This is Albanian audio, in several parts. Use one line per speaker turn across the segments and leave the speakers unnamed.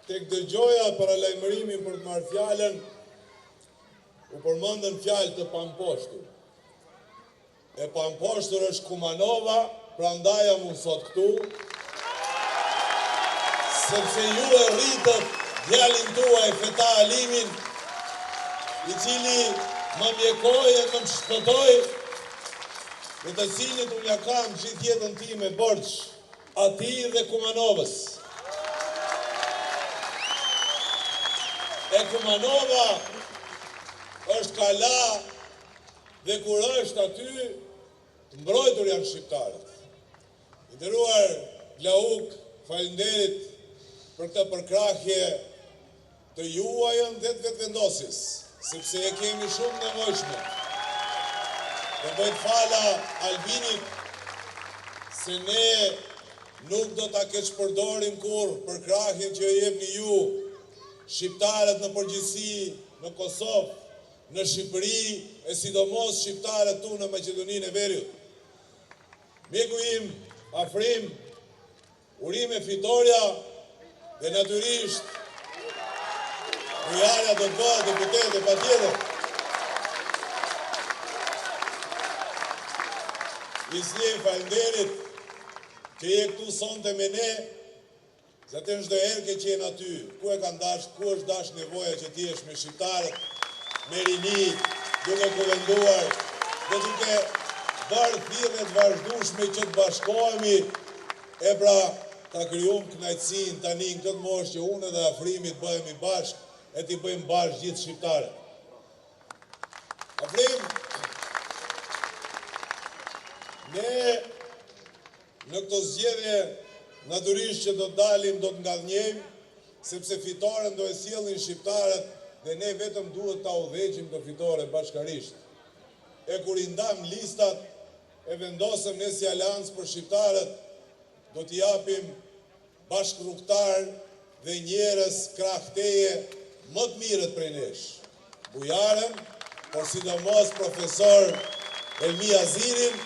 tek dëgjoja për lajmërimin për të marrë fjalën, u përmendën fjalë të pamposhtur. E pamposhtur është Kumanova, prandaj jam unë sot këtu, sepse ju e rritët djalin tuaj Feta Alimin, i cili më mjekoi e më shpëtoi, në të cilit unë ja kam gjithë jetën time borxh atij dhe Kumanovës. E Kumanova është kala dhe kur është aty, të mbrojtur janë shqiptarët. I nderuar Glauk, faleminderit për këtë përkrahje të juajën dhe të vetëvendosjes, sepse e kemi shumë nevojshme. Dhe bëjt fala Albinit se ne nuk do ta keqpërdorim kur përkrahjen që e jepni ju, shqiptarët në përgjithësi, në Kosovë, në Shqipëri, e sidomos shqiptarët tu në Maqedoninë e Veriut. Mjeku im, Afrim, urime fitoria dhe natyrisht Bujarja do të bëhet deputete patjetër. Isli, faleminderit që je këtu sonte me ne, se të çdo herë që je aty, ku e kanë dash, ku është dash nevoja që ti jesh me shqiptarët, me rini, duke kuvenduar dhe duke bërë thirrje të vazhdueshme që të bashkohemi, e pra ta krijojmë kënaqësinë tani në këtë moshë që unë dhe Afrimi të bëhemi bashkë e t'i bëjmë bashkë gjithë shqiptarët. Afrim, ne në këto zgjedhje natyrisht që do të dalim, do të ngadhnjejmë, sepse fitoren do e sjellin shqiptarët dhe ne vetëm duhet ta udhëheqim të fitore bashkarisht. E kur i ndam listat, e vendosëm ne si Aleancë për shqiptarët, do t'i japim bashkërrugtar dhe njerëz krahëteje më të mirët prej nesh. Bujarën, por sidomos profesor Elmi Azirin,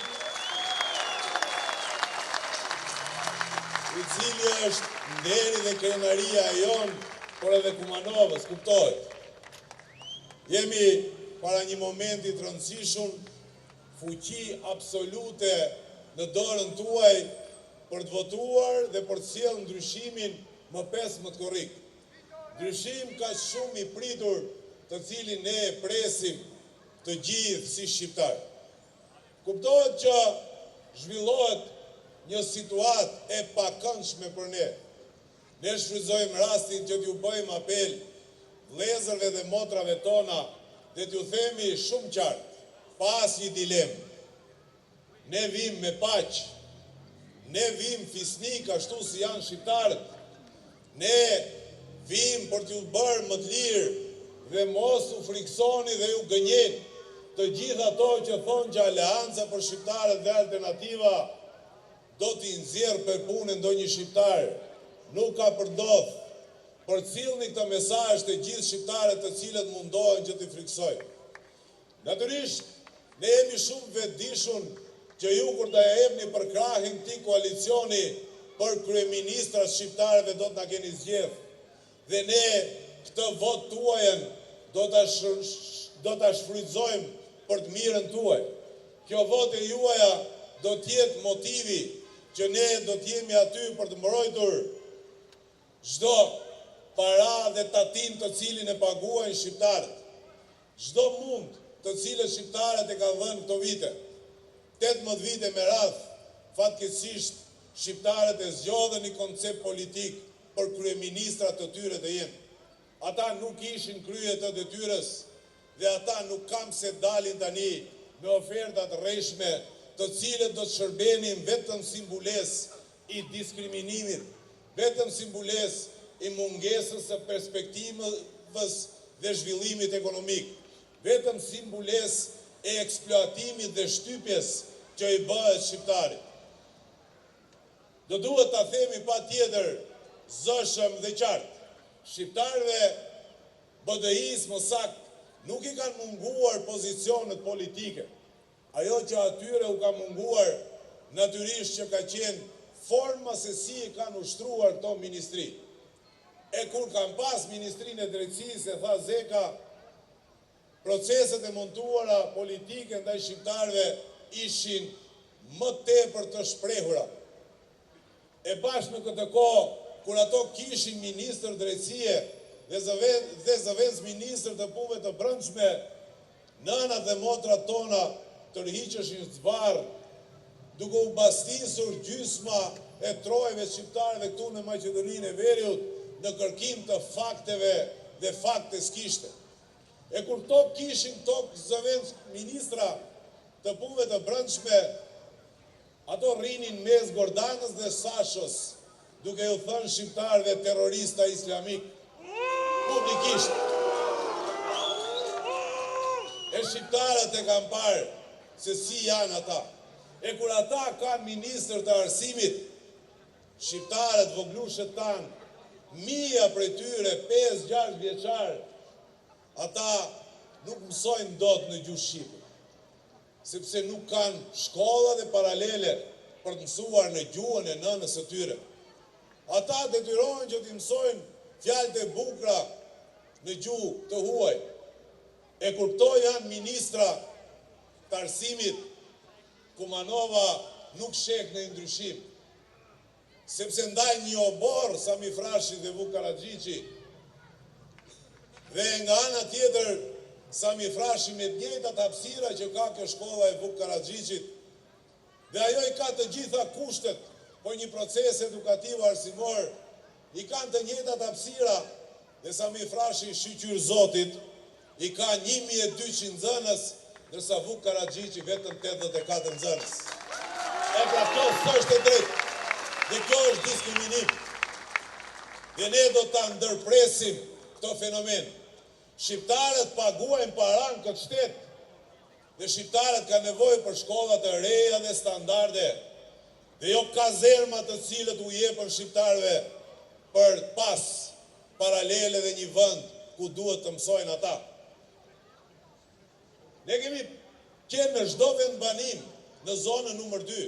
i cili është nderi dhe krenaria e jonë, por edhe Kumanovës, kuptohet. Jemi para një momenti të rëndësishëm, fuqi absolute në dorën tuaj për të votuar dhe për të sjellë ndryshimin më 15 korrik. Ndryshim ka shumë i pritur, të cilin ne e presim të gjithë si shqiptar. Kuptohet që zhvillohet një situatë e pakëndshme për ne. Ne shfrytëzojmë rastin që t'ju bëjmë apel vëllezërve dhe motrave tona dhe t'ju themi shumë qartë, pas një dilemë. Ne vim me paqë, ne vim fisnik ashtu si janë shqiptarët, ne vim për t'ju bërë më të lirë dhe mos u friksoni dhe ju gënjen të gjithë ato që thonë që Aleanca për shqiptarët dhe Alternativa do t'i nxjerrë për punën ndonjë shqiptar. Nuk ka përdodh. Përcillni këtë mesazh të gjithë shqiptarët të cilët mundohen që t'i friksojnë. Natyrisht, ne jemi shumë vetëdijshëm që ju kur ta jepni përkrahjen këtij koalicioni për kryeministrat shqiptarëve do t'na keni zgjedh. Dhe ne këtë vot tuajën do ta shfrytëzojmë për të mirën tuaj. Kjo votë e juaja do t'jetë motivi që ne do t'jemi aty për të mbrojtur çdo para dhe tatim të cilin e paguajnë shqiptarët. Çdo mund të cilët shqiptarët e kanë dhënë këto vite. 18 vite me radhë, fatkeqësisht shqiptarët e zgjodhen një koncept politik për kryeministrat të tyre të jenë. Ata nuk ishin krye të detyrës dhe ata nuk kam se dalin tani me ofertat rreshme të cilët do të shërbenin vetëm si mbulesë i diskriminimit, vetëm si mbulesë i mungesës së perspektivës dhe zhvillimit ekonomik, vetëm si mbulesë e eksploatimit dhe shtypjes që i bëhet shqiptarit. Do duhet ta themi patjetër zëshëm dhe qartë. Shqiptarëve BDI-s më saktë nuk i kanë munguar pozicionet politike. Ajo që atyre u ka munguar natyrisht që ka qenë forma se si i kanë ushtruar këto ministri. E kur kam pas Ministrinë e Drejtësisë, e tha Zeka, proceset e montuara politike ndaj shqiptarëve ishin më tepër të shprehura. E bashkë në këtë kohë, kur ato kishin ministër drejtësie dhe zëvendës ministër të punëve të brendshme, nënat dhe motrat tona tërhiqeshin zvarr, duke u bastisur gjysma e trojve shqiptarëve këtu në Maqedoninë e Veriut në kërkim të fakteve dhe fakte s'kishte. E kur kishin zëvendës ministra të punëve të brendshme, ato rrinin mes Gordanës dhe Sashës, duke u thënë shqiptarëve terrorista islamik, publikisht. E shqiptarët e kanë parë se si janë ata. E kur ata kanë ministër të arsimit, shqiptarët voglushët tanë, mija prej tyre, 5-6 vjeçar, ata nuk mësojnë dot në gjuhë shqipe, sepse nuk kanë shkolla dhe paralele për të mësuar në gjuhën e nënës së tyre. Ata detyrohen që të mësojnë fjalët e bukura në gjuhë të huaj. E kur këto janë ministra të arsimit, Kumanova nuk shek në ndryshim, sepse ndaj një obor Sami Frashi dhe Vuk Karadžići, dhe nga ana tjetër Sami Frashi me të njëjtat hapësira që ka kjo shkolla e Vuk Karadžićit, dhe ajo i ka të gjitha kushtet për një proces edukativ arsimor, i kanë të njëjtat hapësira, dhe Sami Frashi shqyqyr Zotit i ka 1200 nxënës, ndërsa Vuk Karadžići vetëm 84 nxënës. E pra kjo s'është e drejtë, dhe kjo është diskriminim. Dhe ne do ta ndërpresim këto fenomen. Shqiptarët paguajnë para në këtë shtet, dhe shqiptarët ka nevojë për shkolla të reja dhe standarde, dhe jo kazerma të cilët u jepën shqiptarëve për pas paralele dhe një vend ku duhet të mësojnë ata. Ne kemi qenë në çdo vendbanim në zonën numër 2.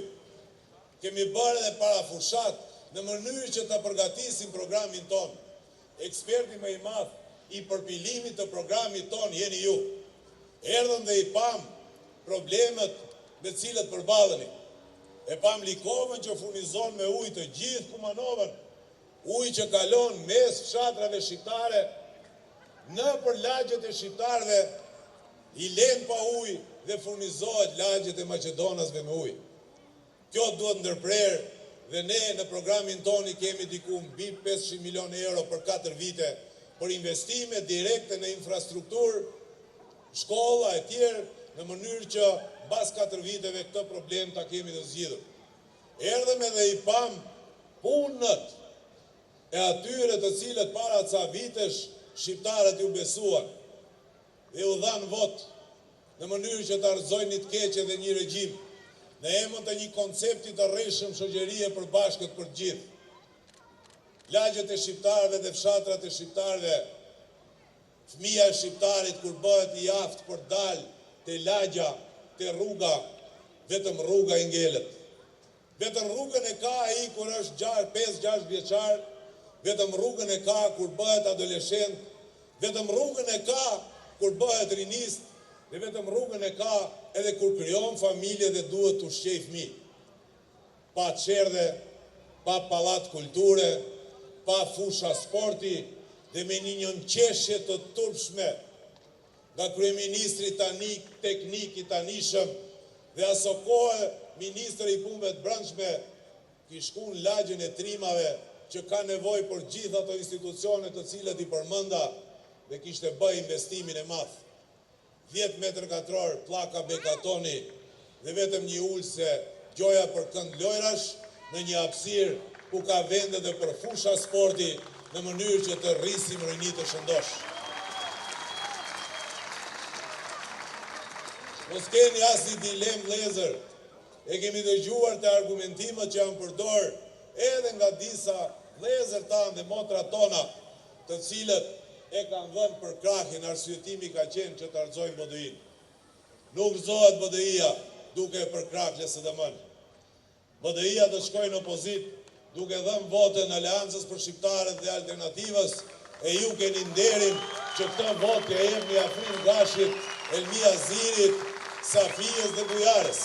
Kemi bërë edhe parafushat në mënyrë që të përgatisim programin ton. Eksperti më i madh i përpilimit të programit ton jeni ju. Erdhëm dhe i pam problemet me cilët përballeni. E pam Likovën që furnizon me ujë të gjithë Kumanovën, ujë që kalon mes fshatrave shqiptare, në për lagjet e shqiptarëve i len pa ujë dhe furnizohet lagjet e Maqedonasve me ujë. Kjo duhet ndërprerë dhe ne në programin toni kemi diku mbi 500 milion euro për 4 vite për investime direkte në infrastrukturë, shkolla e tjerë, në mënyrë që mbas 4 viteve këtë problem ta kemi të zgjidhur. Erdhëm edhe i pam punët e atyre të cilët para ca vitesh shqiptarët ju besuan dhe u dhanë vot në mënyrë që të argëzojnë një të keqe dhe një regjim në emër të një koncepti të rreshëm shoqërie për bashkët për gjithë. Lagjet e shqiptarëve dhe fshatrat e shqiptarëve, fëmia e shqiptarit kur bëhet i aftë për dalë te lagja, te rruga, vetëm rruga i ngelet. Vetëm rrugën e ka ai kur është 5-6 vjeçar, vetëm rrugën e ka kur bëhet adoleshent, vetëm rrugën e ka kur bëhet rinist, dhe vetëm rrugën e ka edhe kur krijon familje dhe duhet të ushqej fëmijë. Pa çerdhe, pa pallat kulture, pa fusha sporti dhe me një njënqeshje të turpshme nga kryeministri teknik i tanishëm dhe aso kohë ministri i punëve të brendshme ki shkuën lagjën e trimave që ka nevojë për gjithë ato institucione të cilët i përmenda dhe kishte bërë investimin e madh. 10 metër katror pllaka bekatoni dhe vetëm një ulse gjoja për kënd lojrash në një hapësirë ku ka vende dhe për fusha sporti në mënyrë që të rrisim rinj të shëndosh. Mos keni asnjë dilemë vëllezër. E kemi dëgjuar të argumentimet që janë përdorur edhe nga disa vëllezër tanë dhe motra tona, të cilët e kanë dhënë për krahin, arsyetimi ka qenë që të argëzojnë BDI-n. Nuk gëzohet BDI-a duke e për krah LSDM-n. BDI-a do shkojë në opozitë duke dhënë votën Aleancës për Shqiptarët dhe Alternativës, e ju keni nderin që këto votë e jepni Afrin Gashit, Elmia Zirit, Safijës dhe Bujarës.